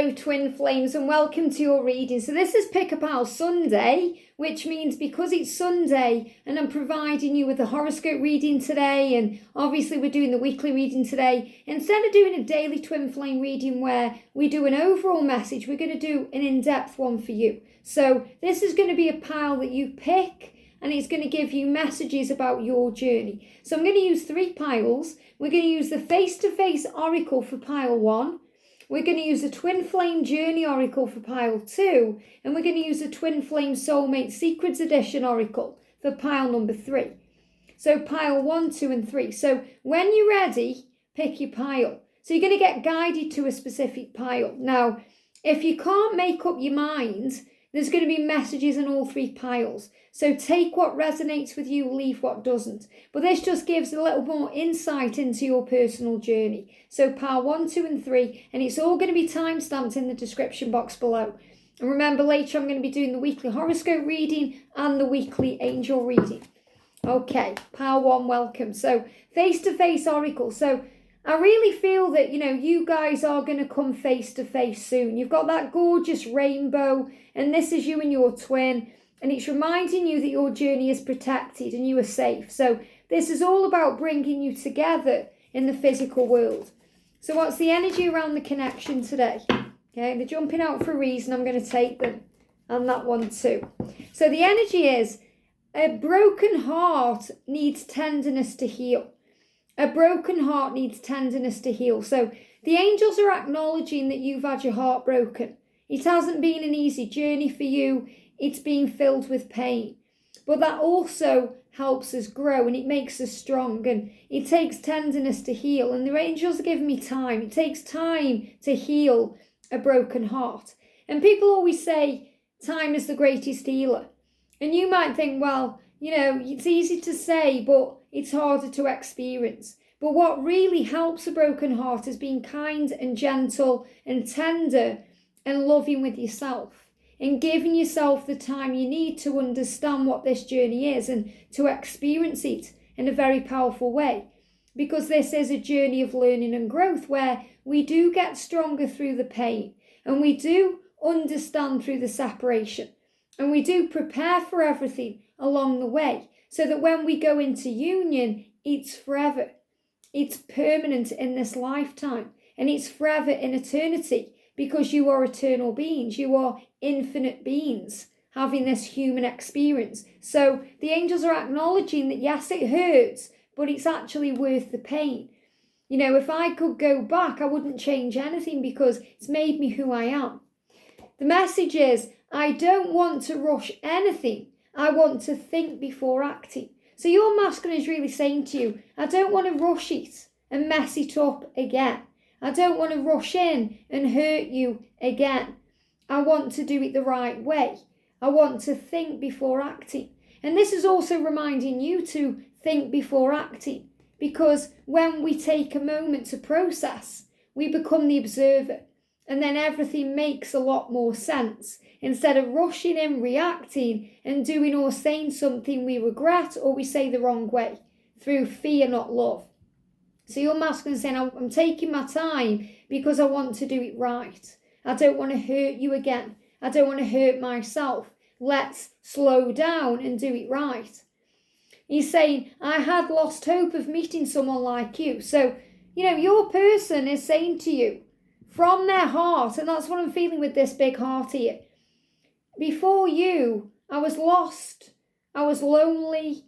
Hello twin flames and welcome to your reading. So this is Pick a Pile Sunday, which means because it's Sunday and I'm providing you with a horoscope reading today, and obviously we're doing the weekly reading today, instead of doing a daily twin flame reading where we do an overall message, we're going to do an in-depth one for you. So this is going to be a pile that you pick and it's going to give you messages about your journey. So I'm going to use 3 piles. We're going to use the face-to-face oracle for pile 1. We're going to use a Twin Flame Journey Oracle for pile 2, and we're going to use a Twin Flame Soulmate Secrets Edition Oracle for pile number 3. So pile 1, 2 and 3. So when you're ready, pick your pile. So you're going to get guided to a specific pile. Now, if you can't make up your mind, there's going to be messages in all 3 piles. So take what resonates with you, leave what doesn't. But this just gives a little more insight into your personal journey. So pile 1, 2 and 3, and it's all going to be time-stamped in the description box below. And remember, later I'm going to be doing the weekly horoscope reading and the weekly angel reading. Okay, pile 1, welcome. So face-to-face oracle. So I really feel that, you guys are going to come face-to-face soon. You've got that gorgeous rainbow, and this is you and your twin. And it's reminding you that your journey is protected and you are safe. So this is all about bringing you together in the physical world. So what's the energy around the connection today? Okay, they're jumping out for a reason. I'm going to take them. And that one too. So the energy is a broken heart needs tenderness to heal. A broken heart needs tenderness to heal. So the angels are acknowledging that you've had your heart broken. It hasn't been an easy journey for you. It's being filled with pain. But that also helps us grow and it makes us strong, and it takes tenderness to heal. And the angels are giving me time. It takes time to heal a broken heart. And people always say time is the greatest healer. And you might think, well, it's easy to say, but it's harder to experience. But what really helps a broken heart is being kind and gentle and tender and loving with yourself. And giving yourself the time you need to understand what this journey is and to experience it in a very powerful way. Because this is a journey of learning and growth where we do get stronger through the pain and we do understand through the separation and we do prepare for everything along the way so that when we go into union, it's forever. It's permanent in this lifetime and it's forever in eternity. Because you are eternal beings, you are infinite beings having this human experience. So the angels are acknowledging that yes, it hurts, but it's actually worth the pain. If I could go back, I wouldn't change anything because it's made me who I am. The message is, I don't want to rush anything. I want to think before acting. So your masculine is really saying to you, I don't want to rush it and mess it up again. I don't want to rush in and hurt you again. I want to do it the right way. I want to think before acting. And this is also reminding you to think before acting, because when we take a moment to process, we become the observer, and then everything makes a lot more sense. Instead of rushing in, reacting, and doing or saying something we regret or we say the wrong way, through fear, not love. So your masculine is saying, I'm taking my time because I want to do it right. I don't want to hurt you again. I don't want to hurt myself. Let's slow down and do it right. He's saying, I had lost hope of meeting someone like you. So, your person is saying to you from their heart, and that's what I'm feeling with this big heart here. Before you, I was lost. I was lonely.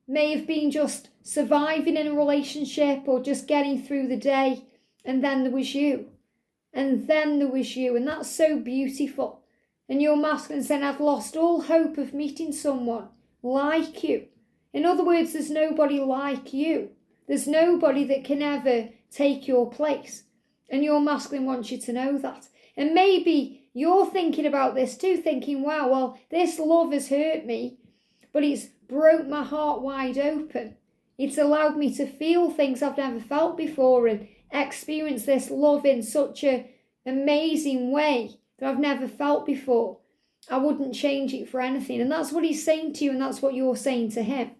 May have been just surviving in a relationship or just getting through the day. And then there was you. And then there was you. And that's so beautiful. And your masculine saying, I've lost all hope of meeting someone like you. In other words, there's nobody like you. There's nobody that can ever take your place. And your masculine wants you to know that. And maybe you're thinking about this too, thinking, wow, well, this love has hurt me, but it's broke my heart wide open. It's allowed me to feel things I've never felt before and experience this love in such an amazing way that I've never felt before. I wouldn't change it for anything. And that's what he's saying to you, and that's what you're saying to him.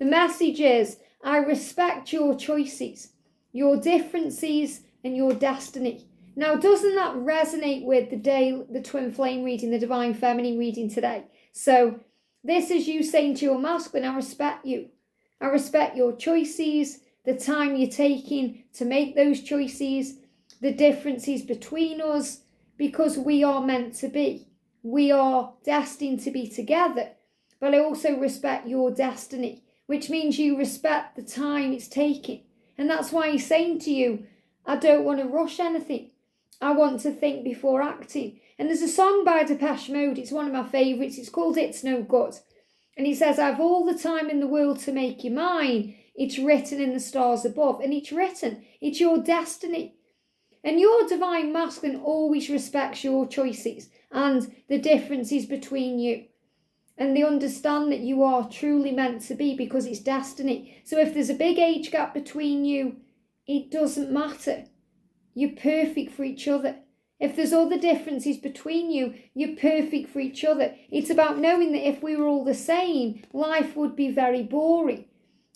The message is, I respect your choices, your differences and your destiny. Now, doesn't that resonate with the twin flame reading, the divine feminine reading today? So this is you saying to your masculine, I respect you. I respect your choices, the time you're taking to make those choices, the differences between us, because we are meant to be. We are destined to be together. But I also respect your destiny, which means you respect the time it's taking. And that's why he's saying to you, I don't want to rush anything. I want to think before acting. And there's a song by Depeche Mode, it's one of my favourites, it's called It's No Good. And he says, I've all the time in the world to make you mine. It's written in the stars above. And it's written, it's your destiny. And your divine masculine always respects your choices and the differences between you. And they understand that you are truly meant to be because it's destiny. So if there's a big age gap between you, it doesn't matter. You're perfect for each other. If there's other differences between you, you're perfect for each other. It's about knowing that if we were all the same, life would be very boring.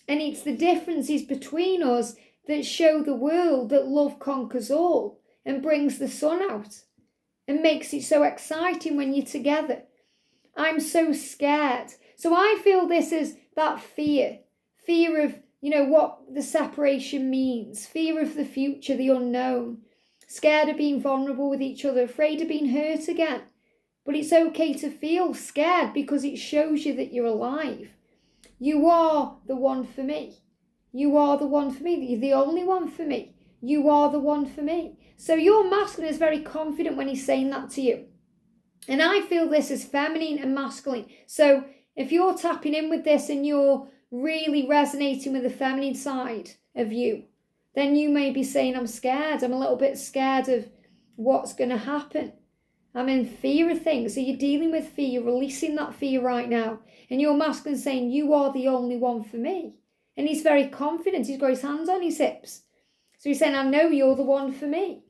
And it's the differences between us that show the world that love conquers all and brings the sun out and makes it so exciting when you're together. I'm so scared. So I feel this is that fear of, what the separation means, fear of the future, the unknown, scared of being vulnerable with each other, afraid of being hurt again. But it's okay to feel scared because it shows you that you're alive. You are the one for me. You are the one for me. You're the only one for me. You are the one for me. So your masculine is very confident when he's saying that to you. And I feel this is feminine and masculine. So if you're tapping in with this and you're really resonating with the feminine side of you, then you may be saying, I'm scared. I'm a little bit scared of what's going to happen. I'm in fear of things. So you're dealing with fear. You're releasing that fear right now. And your masculine saying, you are the only one for me. And he's very confident. He's got his hands on his hips. So he's saying, I know you're the one for me.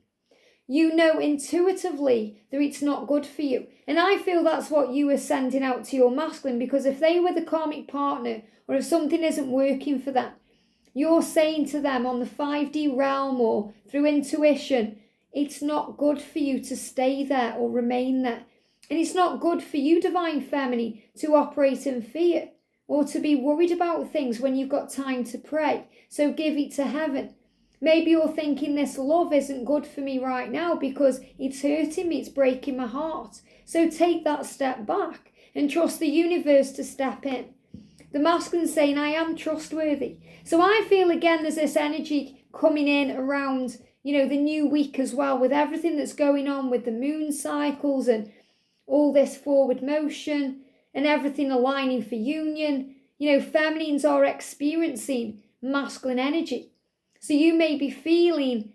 You know intuitively that it's not good for you. And I feel that's what you are sending out to your masculine, because if they were the karmic partner, or if something isn't working for them, you're saying to them on the 5D realm or through intuition, it's not good for you to stay there or remain there. And it's not good for you, divine feminine, to operate in fear or to be worried about things when you've got time to pray. So give it to heaven. Maybe you're thinking this love isn't good for me right now because it's hurting me, it's breaking my heart. So take that step back and trust the universe to step in. The masculine saying, I am trustworthy. So I feel again there's this energy coming in around, the new week as well, with everything that's going on with the moon cycles and all this forward motion and everything aligning for union. Feminines are experiencing masculine energy. So you may be feeling,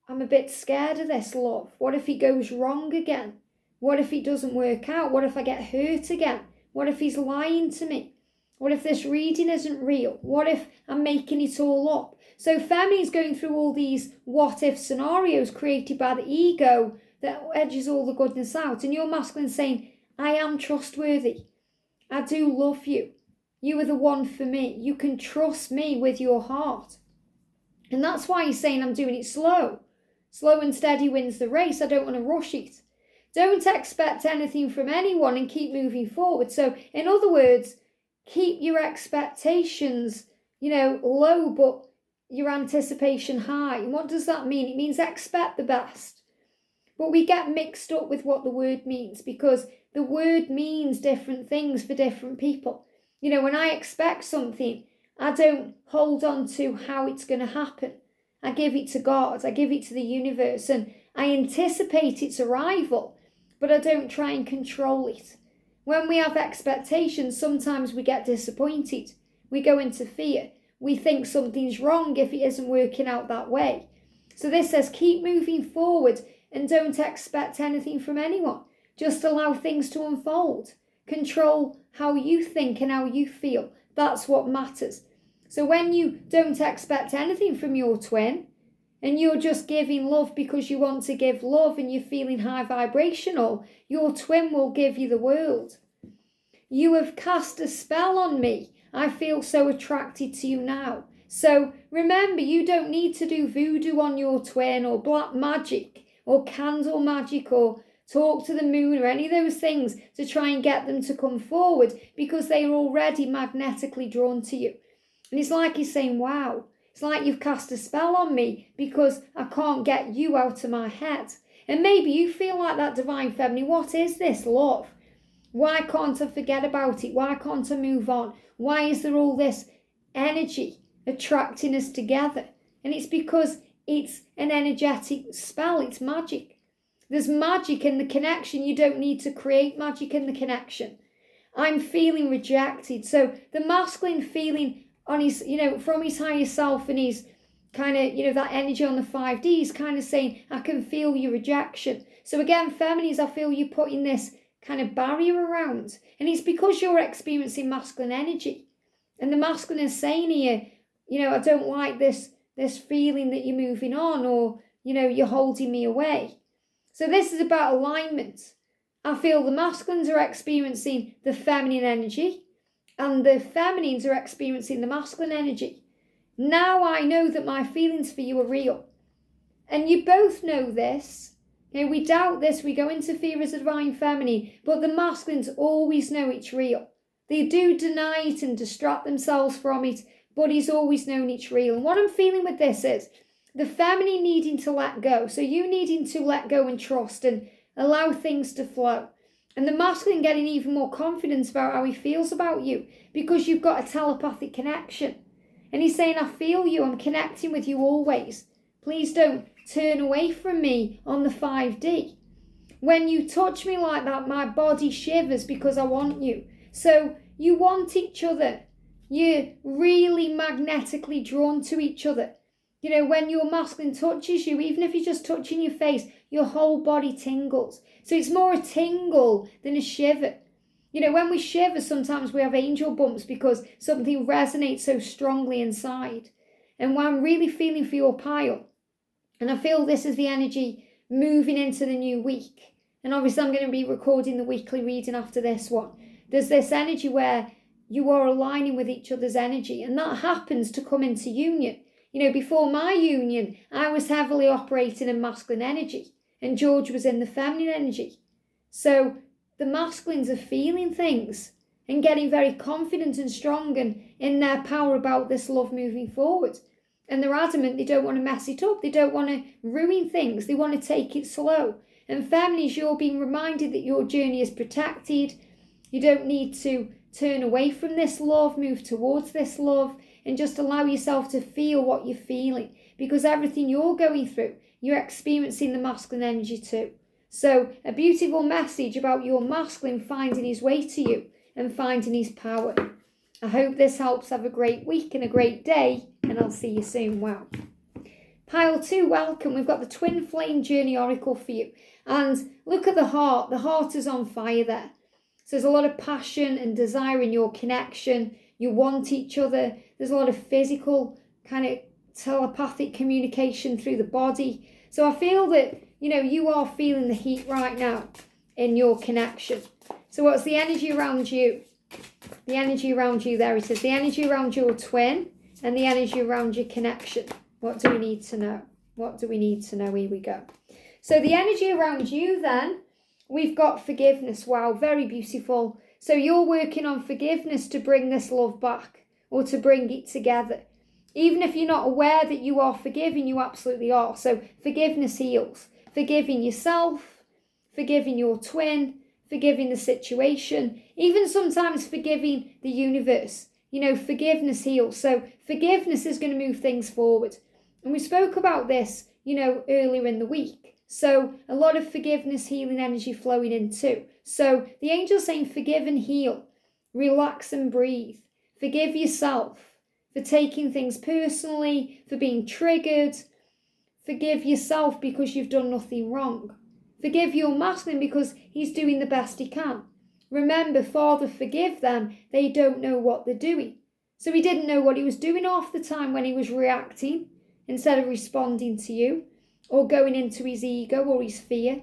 I'm a bit scared of this love. What if it goes wrong again? What if it doesn't work out? What if I get hurt again? What if he's lying to me? What if this reading isn't real? What if I'm making it all up? So feminine's going through all these what if scenarios created by the ego that edges all the goodness out. And your masculine saying, I am trustworthy. I do love you. You are the one for me. You can trust me with your heart. And that's why he's saying I'm doing it slow. Slow and steady wins the race. I don't want to rush it. Don't expect anything from anyone and keep moving forward. So in other words, keep your expectations, low, but your anticipation high. And what does that mean? It means expect the best. But we get mixed up with what the word means because the word means different things for different people. When I expect something, I don't hold on to how it's going to happen. I give it to God. I give it to the universe and I anticipate its arrival, but I don't try and control it. When we have expectations, sometimes we get disappointed. We go into fear. We think something's wrong if it isn't working out that way. So this says keep moving forward and don't expect anything from anyone. Just allow things to unfold. Control how you think and how you feel. That's what matters. So when you don't expect anything from your twin and you're just giving love because you want to give love and you're feeling high vibrational, your twin will give you the world. You have cast a spell on me. I feel so attracted to you now. So remember, you don't need to do voodoo on your twin or black magic or candle magic or talk to the moon or any of those things to try and get them to come forward, because they are already magnetically drawn to you. And it's like he's saying, wow, it's like you've cast a spell on me because I can't get you out of my head. And maybe you feel like that, divine feminine. What is this love? Why can't I forget about it? Why can't I move on? Why is there all this energy attracting us together? And it's because it's an energetic spell. It's magic. There's magic in the connection. You don't need to create magic in the connection. I'm feeling rejected. So the masculine feeling on his, from his higher self and his kind of, that energy on the 5D is kind of saying, I can feel your rejection. So again, feminines, I feel you putting this kind of barrier around. And it's because you're experiencing masculine energy. And the masculine is saying here, I don't like this feeling that you're moving on, or, you're holding me away. So this is about alignment. I feel the masculines are experiencing the feminine energy and the feminines are experiencing the masculine energy. Now I know that my feelings for you are real. And you both know this. We doubt this, we go into fear as a divine feminine, but the masculines always know it's real. They do deny it and distract themselves from it, but he's always known it's real. And what I'm feeling with this is the feminine needing to let go. So you needing to let go and trust and allow things to flow. And the masculine getting even more confidence about how he feels about you, because you've got a telepathic connection. And he's saying, I feel you, I'm connecting with you always. Please don't turn away from me on the 5D. When you touch me like that, my body shivers because I want you. So you want each other. You're really magnetically drawn to each other. When your masculine touches you, even if you're just touching your face, your whole body tingles. So it's more a tingle than a shiver. When we shiver, sometimes we have angel bumps because something resonates so strongly inside. And when I'm really feeling for your pile, and I feel this is the energy moving into the new week. And obviously I'm going to be recording the weekly reading after this one. There's this energy where you are aligning with each other's energy. And that happens to come into union. Before my union, I was heavily operating in masculine energy. And George was in the feminine energy. So the masculines are feeling things and getting very confident and strong and in their power about this love moving forward. And they're adamant they don't want to mess it up. They don't want to ruin things. They want to take it slow. And feminines, you're being reminded that your journey is protected. You don't need to turn away from this love, move towards this love, and just allow yourself to feel what you're feeling. Because everything you're going through, you're experiencing the masculine energy too. So a beautiful message about your masculine finding his way to you and finding his power. I hope this helps. Have a great week and a great day, and I'll see you soon. Wow. Pile 2, welcome. We've got the Twin Flame Journey Oracle for you. And look at the heart. The heart is on fire there. So there's a lot of passion and desire in your connection. You want each other. There's a lot of physical kind of telepathic communication through the body. So I feel that, you are feeling the heat right now in your connection. So what's the energy around you? The energy around you, there it is. The energy around your twin and the energy around your connection. What do we need to know? What do we need to know? Here we go. So the energy around you then, we've got forgiveness. Wow, very beautiful. So you're working on forgiveness to bring this love back or to bring it together. Even if you're not aware that you are forgiving, you absolutely are. So forgiveness heals. Forgiving yourself, forgiving your twin, forgiving the situation, even sometimes forgiving the universe. Forgiveness heals. So forgiveness is going to move things forward. And we spoke about this, earlier in the week. So a lot of forgiveness, healing energy flowing in too. So the angel's saying forgive and heal, relax and breathe. Forgive yourself for taking things personally, for being triggered. Forgive yourself because you've done nothing wrong. Forgive your masculine because he's doing the best he can. Remember, Father, forgive them. They don't know what they're doing. So he didn't know what he was doing half the time when he was reacting instead of responding to you or going into his ego or his fear.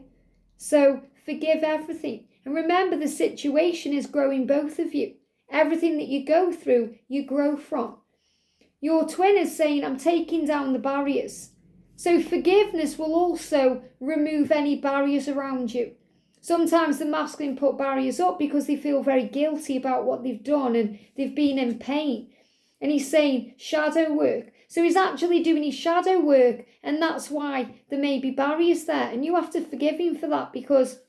So forgive everything. And remember, the situation is growing both of you. Everything that you go through, you grow from. Your twin is saying, I'm taking down the barriers. So forgiveness will also remove any barriers around you. Sometimes the masculine put barriers up because they feel very guilty about what they've done and they've been in pain. And he's saying shadow work. So he's actually doing his shadow work, and that's why there may be barriers there. And you have to forgive him for that, because,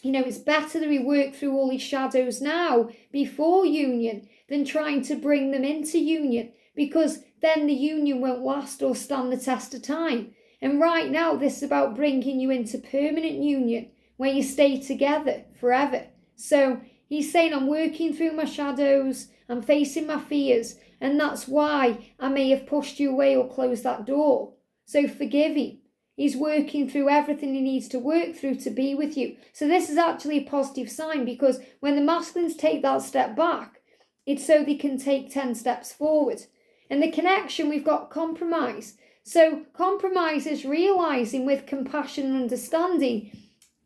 it's better that he work through all his shadows now before union than trying to bring them into union, because then the union won't last or stand the test of time. And right now, this is about bringing you into permanent union where you stay together forever. So he's saying, I'm working through my shadows, I'm facing my fears, and that's why I may have pushed you away or closed that door. So forgive him. He's working through everything he needs to work through to be with you. So this is actually a positive sign, because when the masculines take that step back, it's so they can take 10 steps forward. And the connection, we've got compromise. So compromise is realising with compassion and understanding,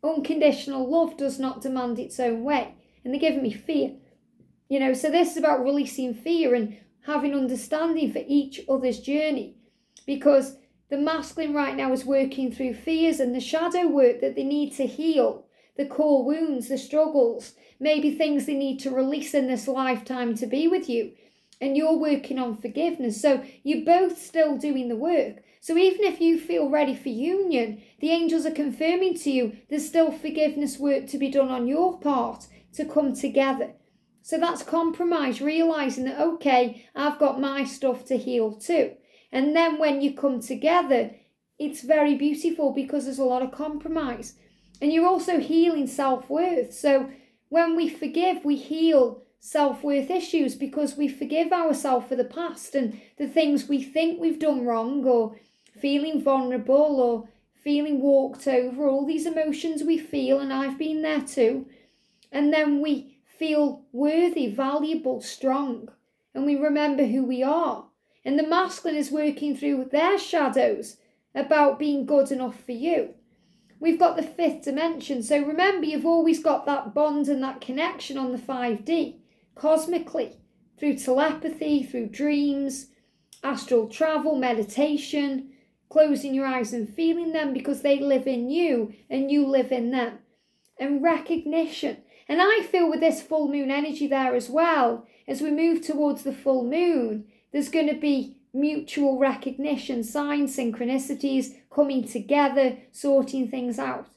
unconditional love does not demand its own way. And they're giving me fear. So this is about releasing fear and having understanding for each other's journey, because the masculine right now is working through fears and the shadow work that they need to heal, the core wounds, the struggles, maybe things they need to release in this lifetime to be with you. And you're working on forgiveness. So you're both still doing the work. So even if you feel ready for union, the angels are confirming to you there's still forgiveness work to be done on your part to come together. So that's compromise, realising that, okay, I've got my stuff to heal too. And then when you come together, it's very beautiful because there's a lot of compromise. And you're also healing self-worth. So when we forgive, we heal self-worth issues, because we forgive ourselves for the past and the things we think we've done wrong, or feeling vulnerable, or feeling walked over, all these emotions we feel, and I've been there too. And then we feel worthy, valuable, strong, and we remember who we are. And the masculine is working through their shadows about being good enough for you. We've got the 5th dimension. So remember, you've always got that bond and that connection on the 5D, cosmically, through telepathy, through dreams, astral travel, meditation, closing your eyes and feeling them, because they live in you and you live in them. And recognition. And I feel with this full moon energy there as well, as we move towards the full moon, there's going to be mutual recognition, signs, synchronicities coming together, sorting things out.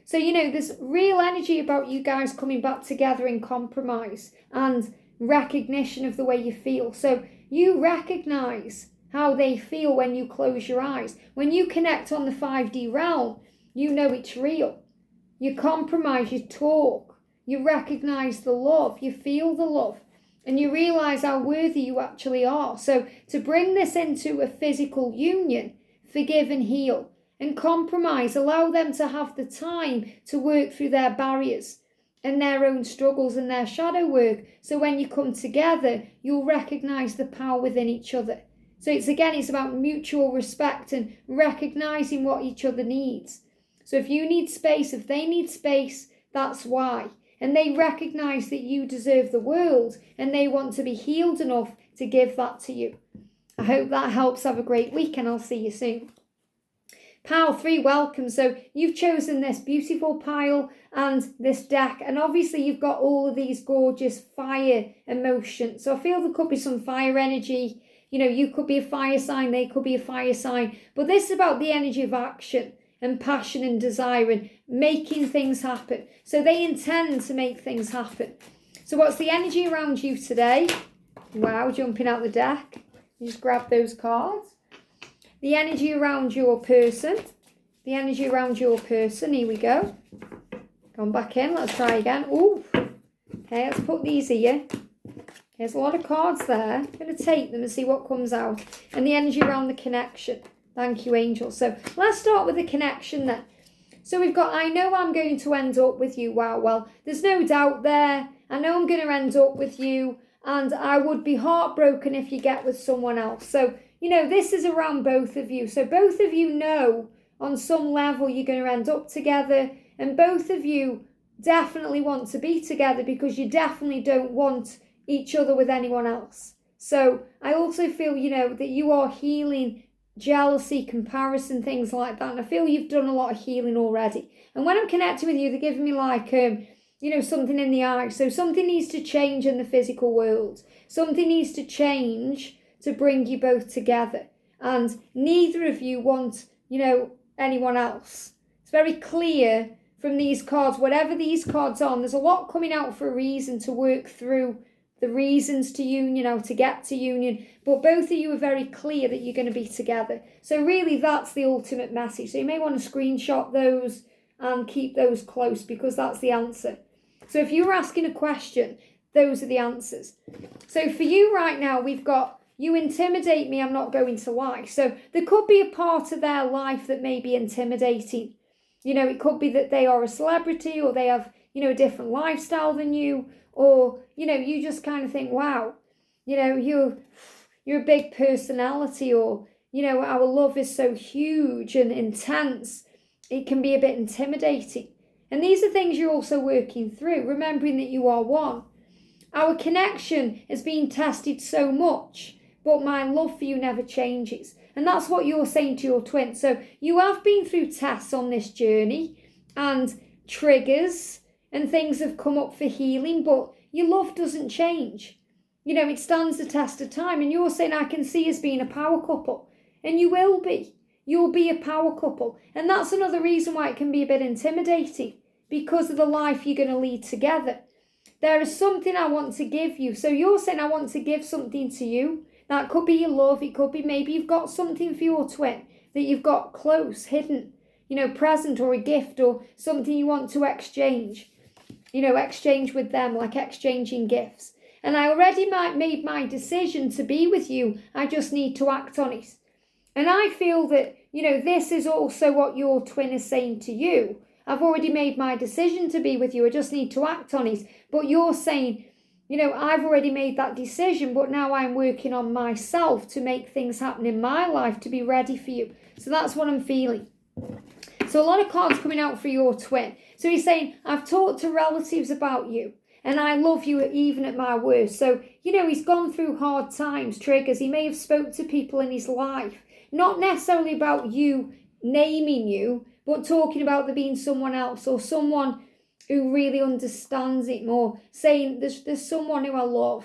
So, there's real energy about you guys coming back together in compromise and recognition of the way you feel. So you recognise how they feel when you close your eyes. When you connect on the 5D realm, you know it's real. You compromise, you talk, you recognise the love, you feel the love, and you realise how worthy you actually are. So to bring this into a physical union, forgive and heal, and compromise, allow them to have the time to work through their barriers and their own struggles and their shadow work. So when you come together, you'll recognise the power within each other. So it's about mutual respect and recognising what each other needs. So if you need space, if they need space, that's why. And they recognise that you deserve the world and they want to be healed enough to give that to you. I hope that helps. Have a great week and I'll see you soon. Pile 3, welcome. So you've chosen this beautiful pile and this deck, and obviously you've got all of these gorgeous fire emotions. So I feel there could be some fire energy. You could be a fire sign, they could be a fire sign, but this is about the energy of action and passion and desire and making things happen. So they intend to make things happen. So what's the energy around you today? Wow, jumping out the deck. You just grab those cards. The energy around your person. The energy around your person. Here we go. Come back in. Let's try again. Ooh. Okay, let's put these here. There's a lot of cards there. I'm going to take them and see what comes out. And the energy around the connection. Thank you, angels. So let's start with the connection then. So we've got, I know I'm going to end up with you. Wow, well, there's no doubt there. I know I'm going to end up with you. And I would be heartbroken if you get with someone else. So, this is around both of you. So both of you know on some level you're going to end up together. And both of you definitely want to be together because you definitely don't want each other with anyone else. So I also feel, that you are healing jealousy, comparison, things like that. And I feel you've done a lot of healing already. And when I'm connecting with you, they're giving me like, something in the eye. So something needs to change in the physical world. Something needs to change to bring you both together. And neither of you want, anyone else. It's very clear from these cards, whatever these cards are, there's a lot coming out for a reason to work through the reasons to union, to get to union. But both of you are very clear that you're going to be together. So really that's the ultimate message. So you may want to screenshot those and keep those close because that's the answer. So if you were asking a question, those are the answers. So for you right now, we've got, you intimidate me, I'm not going to lie. So there could be a part of their life that may be intimidating. It could be that they are a celebrity or they have, a different lifestyle than you. Or, you just kind of think, wow, you're a big personality, or, our love is so huge and intense. It can be a bit intimidating. And these are things you're also working through, remembering that you are one. Our connection is being tested so much, but my love for you never changes. And that's what you're saying to your twin. So you have been through tests on this journey and triggers, and things have come up for healing, but your love doesn't change. It stands the test of time. And you're saying, I can see us being a power couple. And you will be. You'll be a power couple. And that's another reason why it can be a bit intimidating, because of the life you're going to lead together. There is something I want to give you. So you're saying, I want to give something to you. That could be your love. It could be maybe you've got something for your twin that you've got close, hidden, present or a gift or something you want to exchange. Exchange with them, like exchanging gifts. And I already made my decision to be with you. I just need to act on it. And I feel that, this is also what your twin is saying to you. I've already made my decision to be with you. I just need to act on it. But you're saying, I've already made that decision, but now I'm working on myself to make things happen in my life to be ready for you. So that's what I'm feeling. So a lot of cards coming out for your twin. So he's saying, I've talked to relatives about you and I love you even at my worst. So, he's gone through hard times, triggers. He may have spoke to people in his life, not necessarily about you naming you, but talking about there being someone else or someone who really understands it more, saying there's someone who I love,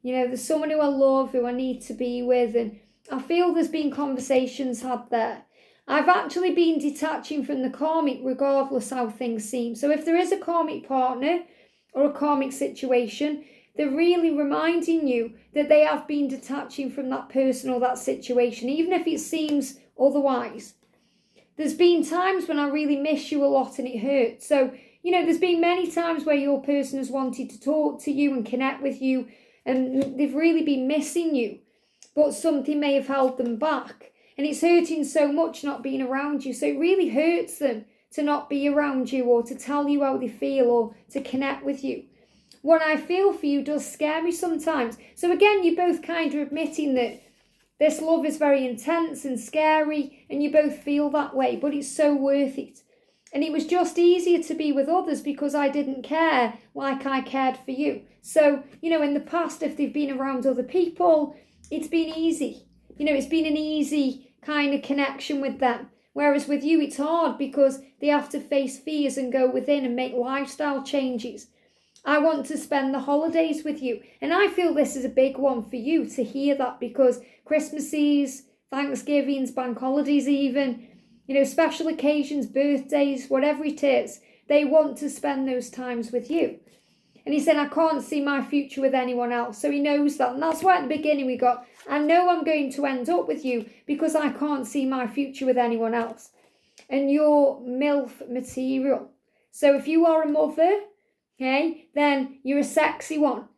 there's someone who I love, who I need to be with. And I feel there's been conversations had there. I've actually been detaching from the karmic regardless how things seem. So if there is a karmic partner or a karmic situation, they're really reminding you that they have been detaching from that person or that situation, even if it seems otherwise. There's been times when I really miss you a lot and it hurts. So, there's been many times where your person has wanted to talk to you and connect with you and they've really been missing you, but something may have held them back. And it's hurting so much not being around you. So it really hurts them to not be around you or to tell you how they feel or to connect with you. What I feel for you does scare me sometimes. So again, you're both kind of admitting that this love is very intense and scary and you both feel that way, but it's so worth it. And it was just easier to be with others because I didn't care like I cared for you. So, in the past, if they've been around other people, it's been easy. It's been an easy kind of connection with them. Whereas with you, it's hard because they have to face fears and go within and make lifestyle changes. I want to spend the holidays with you. And I feel this is a big one for you to hear that, because Christmases, Thanksgivings, bank holidays even, special occasions, birthdays, whatever it is, they want to spend those times with you. And he said, I can't see my future with anyone else. So he knows that. And that's why at the beginning we got, I know I'm going to end up with you because I can't see my future with anyone else. And you're MILF material. So if you are a mother, okay, then you're a sexy one.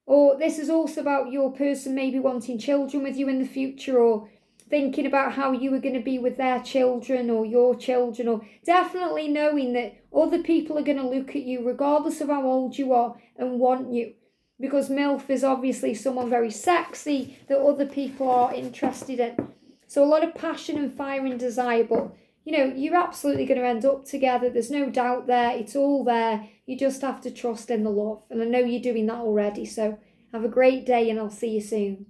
Or this is also about your person maybe wanting children with you in the future, or thinking about how you are going to be with their children or your children, or definitely knowing that other people are going to look at you regardless of how old you are and want you. Because MILF is obviously someone very sexy that other people are interested in. So a lot of passion and fire and desire, but you're absolutely going to end up together. There's no doubt there. It's all there. You just have to trust in the love. And I know you're doing that already. So have a great day and I'll see you soon.